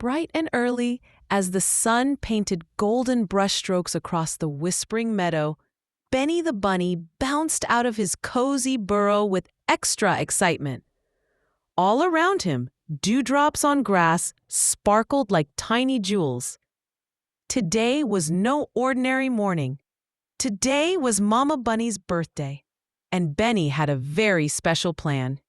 Bright and early, as the sun painted golden brushstrokes across the whispering meadow, Benny the bunny bounced out of his cozy burrow with extra excitement. All around him, dewdrops on grass sparkled like tiny jewels. Today was no ordinary morning. Today was Mama Bunny's birthday, and Benny had a very special plan.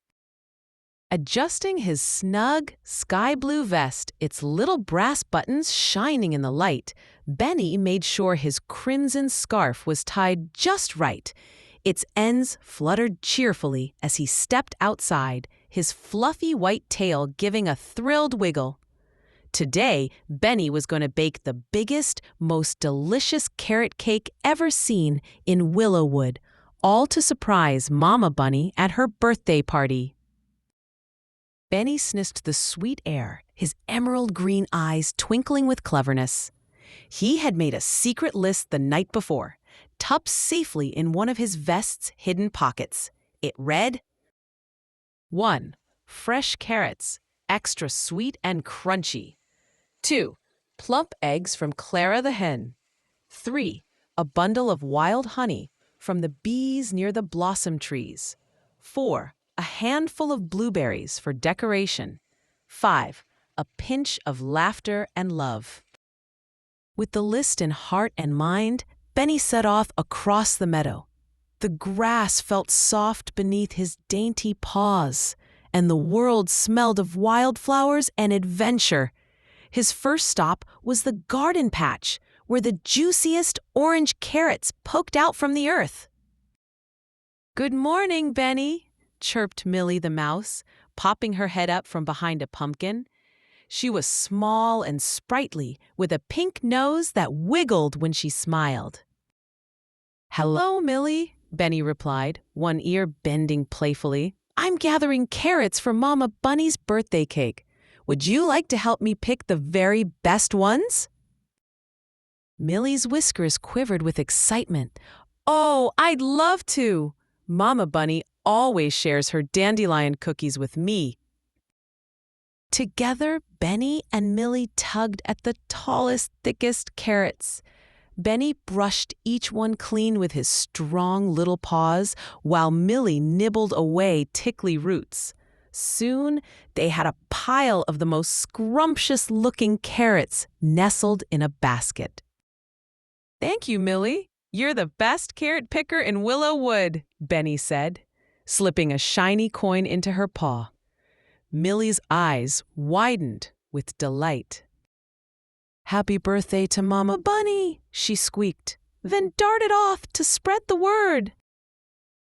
Adjusting his snug, sky-blue vest, its little brass buttons shining in the light, Benny made sure his crimson scarf was tied just right. Its ends fluttered cheerfully as he stepped outside, his fluffy white tail giving a thrilled wiggle. Today, Benny was going to bake the biggest, most delicious carrot cake ever seen in Willowwood, all to surprise Mama Bunny at her birthday party. Benny sniffed the sweet air, his emerald green eyes twinkling with cleverness. He had made a secret list the night before, tucked safely in one of his vest's hidden pockets. It read: 1. Fresh carrots, extra sweet and crunchy. 2. Plump eggs from Clara the hen. 3. A bundle of wild honey from the bees near the blossom trees. 4. A handful of blueberries for decoration. 5. A pinch of laughter and love. With the list in heart and mind, Benny set off across the meadow. The grass felt soft beneath his dainty paws, and the world smelled of wildflowers and adventure. His first stop was the garden patch, where the juiciest orange carrots poked out from the earth. "Good morning, Benny," chirped Millie the mouse, popping her head up from behind a pumpkin. She was small and sprightly, with a pink nose that wiggled when she smiled. "Hello, Millie," Benny replied, one ear bending playfully. "I'm gathering carrots for Mama Bunny's birthday cake. Would you like to help me pick the very best ones?" Millie's whiskers quivered with excitement. "Oh, I'd love to! Mama Bunny always shares her dandelion cookies with me." Together, Benny and Millie tugged at the tallest, thickest carrots. Benny brushed each one clean with his strong little paws, while Millie nibbled away tickly roots. Soon, they had a pile of the most scrumptious-looking carrots nestled in a basket. "Thank you, Millie. You're the best carrot picker in Willowwood," Benny said, slipping a shiny coin into her paw. Millie's eyes widened with delight. "Happy birthday to Mama Bunny," she squeaked, then darted off to spread the word.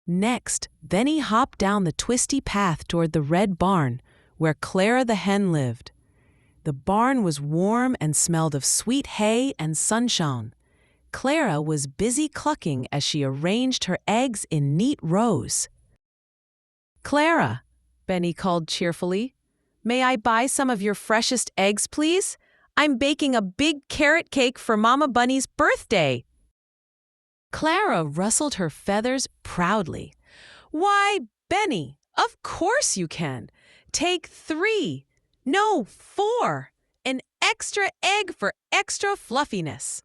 Next, Benny hopped down the twisty path toward the red barn, where Clara the hen lived. The barn was warm and smelled of sweet hay and sunshine. Clara was busy clucking as she arranged her eggs in neat rows. "Clara," Benny called cheerfully, "may I buy some of your freshest eggs, please? I'm baking a big carrot cake for Mama Bunny's birthday." Clara rustled her feathers proudly. "Why, Benny, of course you can. Take 3, no, 4, an extra egg for extra fluffiness."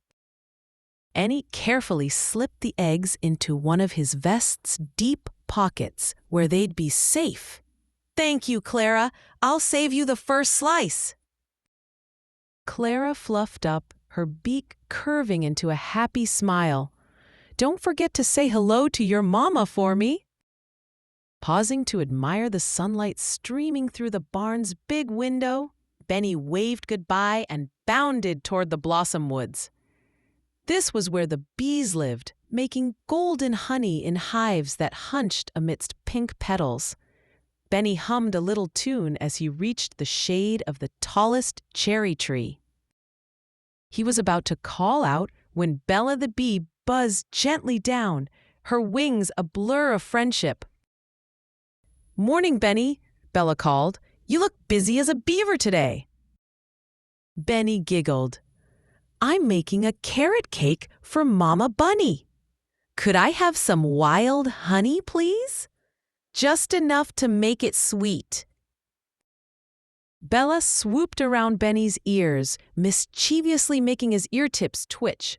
Benny carefully slipped the eggs into one of his vest's deep pockets where they'd be safe. "Thank you, Clara. I'll save you the first slice." Clara fluffed up, her beak curving into a happy smile. "Don't forget to say hello to your mama for me." Pausing to admire the sunlight streaming through the barn's big window, Benny waved goodbye and bounded toward the blossom woods. This was where the bees lived, making golden honey in hives that hunched amidst pink petals. Benny hummed a little tune as he reached the shade of the tallest cherry tree. He was about to call out when Bella the bee buzzed gently down, her wings a blur of friendship. "Morning, Benny," Bella called. "You look busy as a beaver today." Benny giggled. "I'm making a carrot cake for Mama Bunny. Could I have some wild honey, please? Just enough to make it sweet." Bella swooped around Benny's ears, mischievously making his ear tips twitch.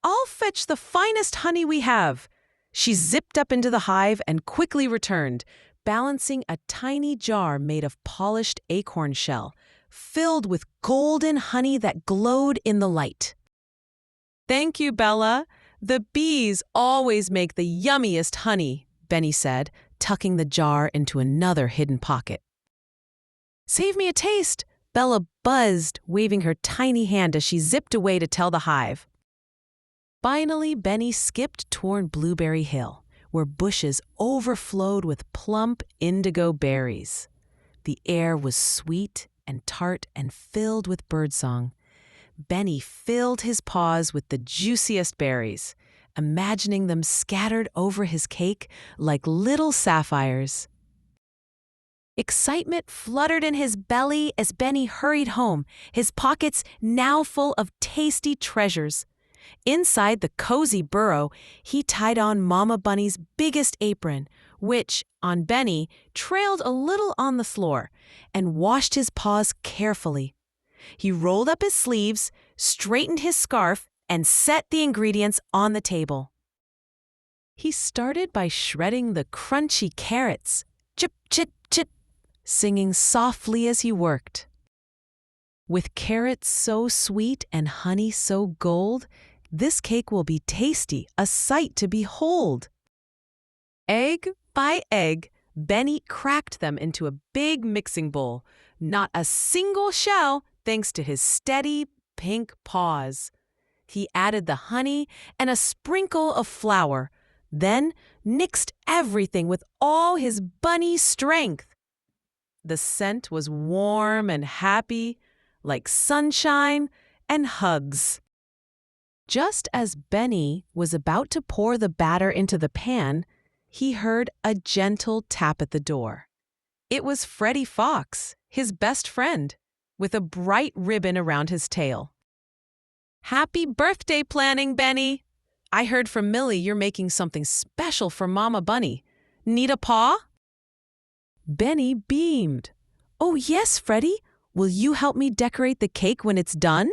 "I'll fetch the finest honey we have." She zipped up into the hive and quickly returned, balancing a tiny jar made of polished acorn shell, filled with golden honey that glowed in the light. "Thank you, Bella. The bees always make the yummiest honey," Benny said, tucking the jar into another hidden pocket. "Save me a taste," Bella buzzed, waving her tiny hand as she zipped away to tell the hive. Finally, Benny skipped toward Blueberry Hill, where bushes overflowed with plump indigo berries. The air was sweet and tart and filled with birdsong. Benny filled his paws with the juiciest berries, imagining them scattered over his cake like little sapphires. Excitement fluttered in his belly as Benny hurried home, his pockets now full of tasty treasures. Inside the cozy burrow, he tied on Mama Bunny's biggest apron, which, on Benny, trailed a little on the floor, and washed his paws carefully. He rolled up his sleeves, straightened his scarf, and set the ingredients on the table. He started by shredding the crunchy carrots, chip, chip, chip, singing softly as he worked. With carrots so sweet and honey so gold, this cake will be tasty, a sight to behold. Egg by egg, Benny cracked them into a big mixing bowl, not a single shell, thanks to his steady, pink paws. He added the honey and a sprinkle of flour, then mixed everything with all his bunny strength. The scent was warm and happy, like sunshine and hugs. Just as Benny was about to pour the batter into the pan, he heard a gentle tap at the door. It was Freddie Fox, his best friend, with a bright ribbon around his tail. "Happy birthday planning, Benny! I heard from Millie you're making something special for Mama Bunny. Need a paw?" Benny beamed. "Oh yes, Freddie. Will you help me decorate the cake when it's done?"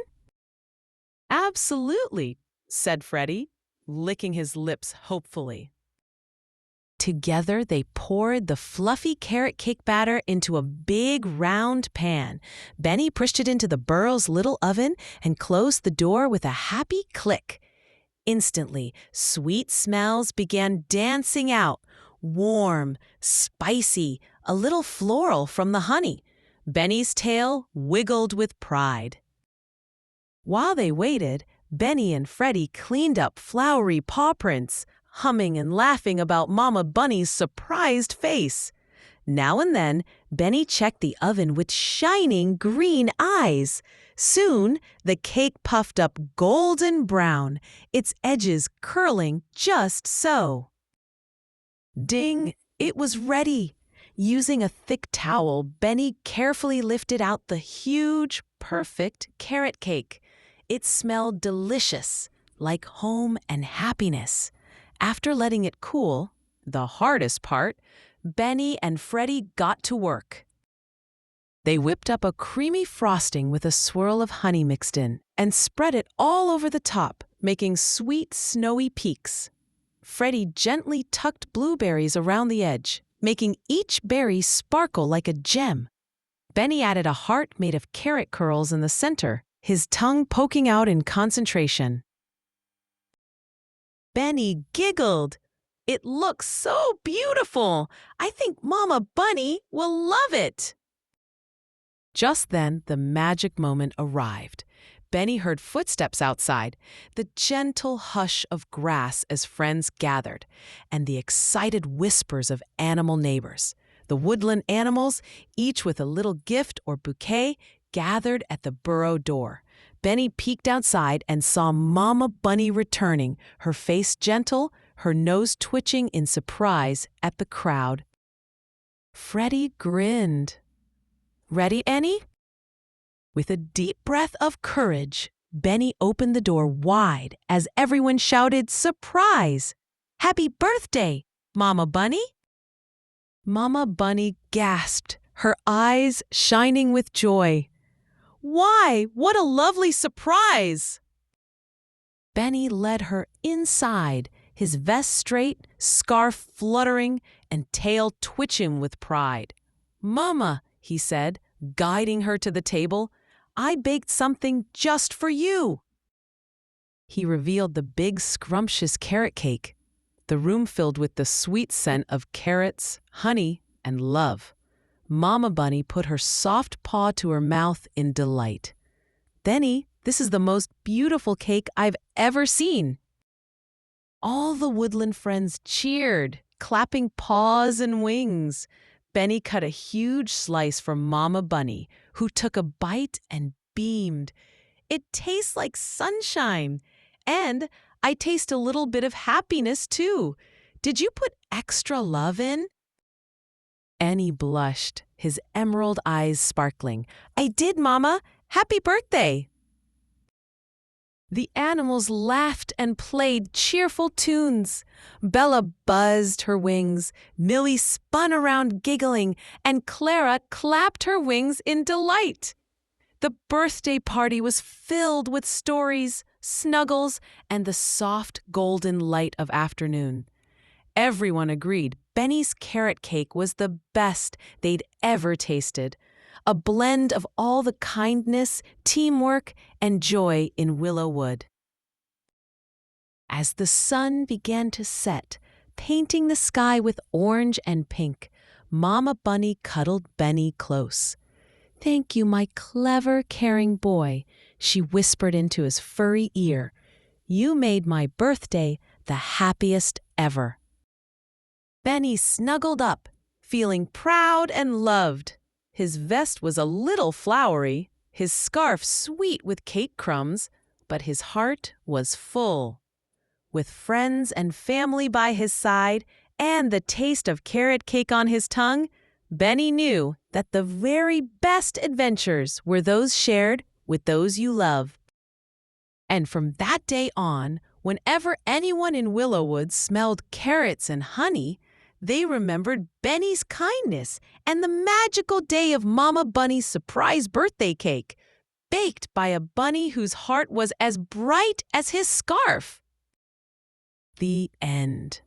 "Absolutely," said Freddie, licking his lips hopefully. Together, they poured the fluffy carrot cake batter into a big round pan. Benny pushed it into the burrow's little oven and closed the door with a happy click. Instantly, sweet smells began dancing out, warm, spicy, a little floral from the honey. Benny's tail wiggled with pride. While they waited, Benny and Freddie cleaned up flowery paw prints, humming and laughing about Mama Bunny's surprised face. Now and then, Benny checked the oven with shining green eyes. Soon, the cake puffed up golden brown, its edges curling just so. Ding! It was ready. Using a thick towel, Benny carefully lifted out the huge, perfect carrot cake. It smelled delicious, like home and happiness. After letting it cool, the hardest part, Benny and Freddie got to work. They whipped up a creamy frosting with a swirl of honey mixed in and spread it all over the top, making sweet, snowy peaks. Freddie gently tucked blueberries around the edge, making each berry sparkle like a gem. Benny added a heart made of carrot curls in the center, his tongue poking out in concentration. Benny giggled. "It looks so beautiful! I think Mama Bunny will love it!" Just then, the magic moment arrived. Benny heard footsteps outside, the gentle hush of grass as friends gathered, and the excited whispers of animal neighbors. The woodland animals, each with a little gift or bouquet, gathered at the burrow door. Benny peeked outside and saw Mama Bunny returning, her face gentle, her nose twitching in surprise at the crowd. Freddie grinned. "Ready, Benny?" With a deep breath of courage, Benny opened the door wide as everyone shouted, "Surprise! Happy birthday, Mama Bunny!" Mama Bunny gasped, her eyes shining with joy. "Why, what a lovely surprise!" Benny led her inside, his vest straight, scarf fluttering, and tail twitching with pride. "Mama," he said, guiding her to the table, "I baked something just for you." He revealed the big, scrumptious carrot cake, the room filled with the sweet scent of carrots, honey, and love. Mama Bunny put her soft paw to her mouth in delight. "Benny, this is the most beautiful cake I've ever seen." All the woodland friends cheered, clapping paws and wings. Benny cut a huge slice for Mama Bunny, who took a bite and beamed. "It tastes like sunshine, and I taste a little bit of happiness, too. Did you put extra love in?" Benny blushed, his emerald eyes sparkling. "I did, Mama. Happy birthday!" The animals laughed and played cheerful tunes. Bella buzzed her wings, Millie spun around giggling, and Clara clapped her wings in delight. The birthday party was filled with stories, snuggles, and the soft golden light of afternoon. Everyone agreed Benny's carrot cake was the best they'd ever tasted, a blend of all the kindness, teamwork, and joy in Willowwood. As the sun began to set, painting the sky with orange and pink, Mama Bunny cuddled Benny close. "Thank you, my clever, caring boy," she whispered into his furry ear. "You made my birthday the happiest ever." Benny snuggled up, feeling proud and loved. His vest was a little flowery, his scarf sweet with cake crumbs, but his heart was full. With friends and family by his side and the taste of carrot cake on his tongue, Benny knew that the very best adventures were those shared with those you love. And from that day on, whenever anyone in Willowwood smelled carrots and honey, they remembered Benny's kindness and the magical day of Mama Bunny's surprise birthday cake, baked by a bunny whose heart was as bright as his scarf. The end.